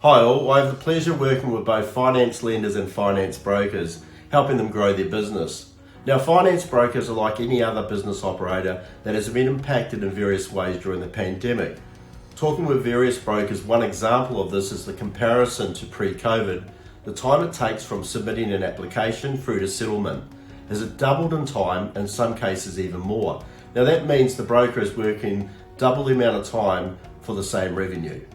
Hi all, I have the pleasure of working with both finance lenders and finance brokers, helping them grow their business. Now, finance brokers are like any other business operator that has been impacted in various ways during the pandemic. Talking with various brokers, one example of this is the comparison to pre-COVID. The time it takes from submitting an application through to settlement. Has it doubled in time, in some cases even more? Now that means the broker is working double the amount of time for the same revenue.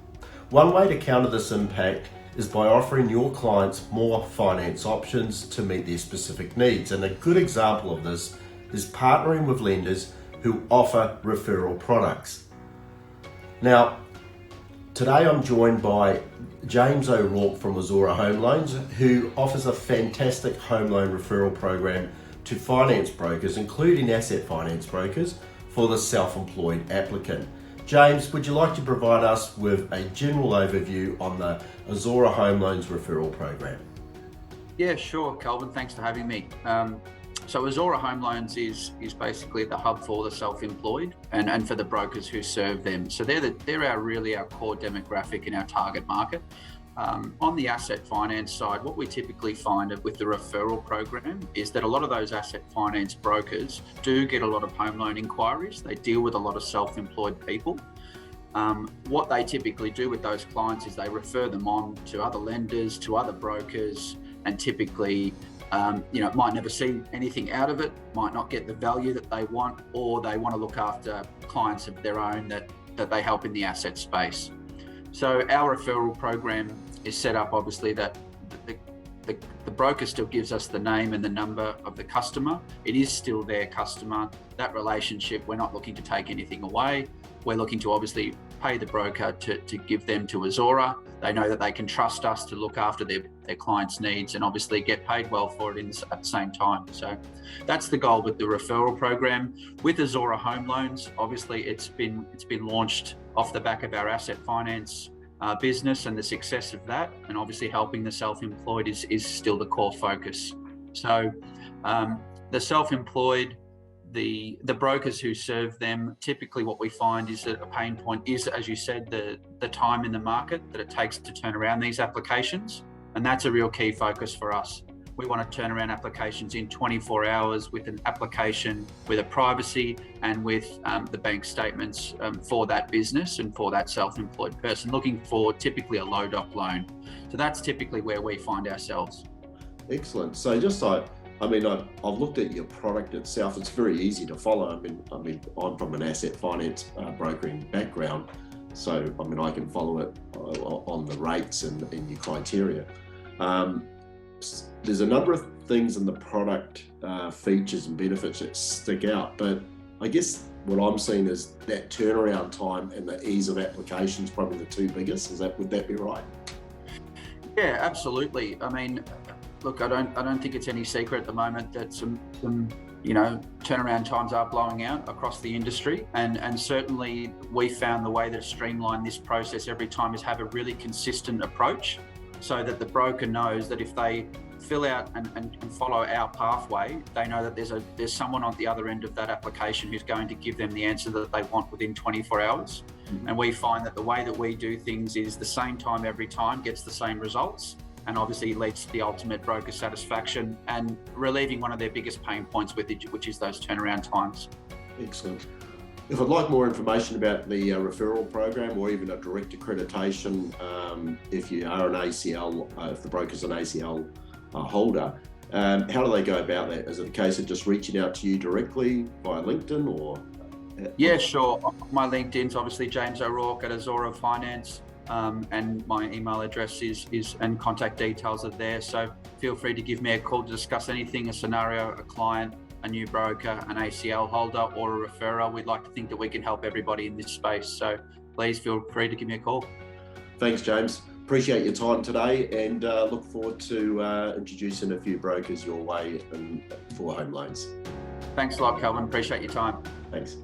One way to counter this impact is by offering your clients more finance options to meet their specific needs. And a good example of this is partnering with lenders who offer referral products. Now, today I'm joined by James O'Rourke from Azora Home Loans, who offers a fantastic home loan referral program to finance brokers, including asset finance brokers, for the self-employed applicant. James, would you like to provide us with a general overview on the Azora Home Loans referral program? Yeah, sure, Calvin. Thanks for having me. So Azora Home Loans is basically the hub for the self-employed and for the brokers who serve them. So they're our core demographic in our target market. On the asset finance side, what we typically find with the referral program is that a lot of those asset finance brokers do get a lot of home loan inquiries. They deal with a lot of self-employed people. What they typically do with those clients is they refer them on to other lenders, to other brokers, and typically might never see anything out of it, might not get the value that they want, or they want to look after clients of their own that they help in the asset space. So our referral program is set up obviously that the broker still gives us the name and the number of the customer. It is still their customer. That relationship, we're not looking to take anything away. We're looking to obviously pay the broker to give them to Azora. They know that they can trust us to look after their clients' needs and obviously get paid well for it at the same time. So that's the goal with the referral program. With Azora Home Loans, obviously it's been launched off the back of our asset finance business and the success of that, and obviously helping the self-employed is still the core focus. So the self-employed, the brokers who serve them, typically what we find is that a pain point is, as you said, the time in the market that it takes to turn around these applications, and that's a real key focus for us. We want to turn around applications in 24 hours with an application with a privacy and with the bank statements for that business and for that self-employed person looking for typically a low doc loan. So that's typically where we find ourselves. Excellent. So I've looked at your product itself. It's very easy to follow. I'm from an asset finance brokering background, so I can follow it on the rates and your criteria. There's a number of things in the product features and benefits that stick out, but I guess what I'm seeing is that turnaround time and the ease of application is probably the two biggest. Would that be right? Yeah, absolutely. Look, I don't think it's any secret at the moment that some turnaround times are blowing out across the industry, and certainly we found the way that streamline this process every time is have a really consistent approach, so that the broker knows that if they fill out and follow our pathway, they know that there's someone on the other end of that application who's going to give them the answer that they want within 24 hours. Mm-hmm. And we find that the way that we do things is the same time every time gets the same results, and obviously leads to the ultimate broker satisfaction and relieving one of their biggest pain points with it, which is those turnaround times. Excellent. If I'd like more information about the referral program or even a direct accreditation, if you are an ACL, if the broker's an ACL holder, how do they go about that? Is it a case of just reaching out to you directly via LinkedIn or? Yeah, sure. My LinkedIn's obviously James O'Rourke at Azora Finance, and my email address is and contact details are there. So feel free to give me a call to discuss anything, a scenario, a client, a new broker, an ACL holder, or a referrer. We'd like to think that we can help everybody in this space. So please feel free to give me a call. Thanks, James. Appreciate your time today, and look forward to introducing a few brokers your way for home loans. Thanks a lot, Calvin. Appreciate your time. Thanks.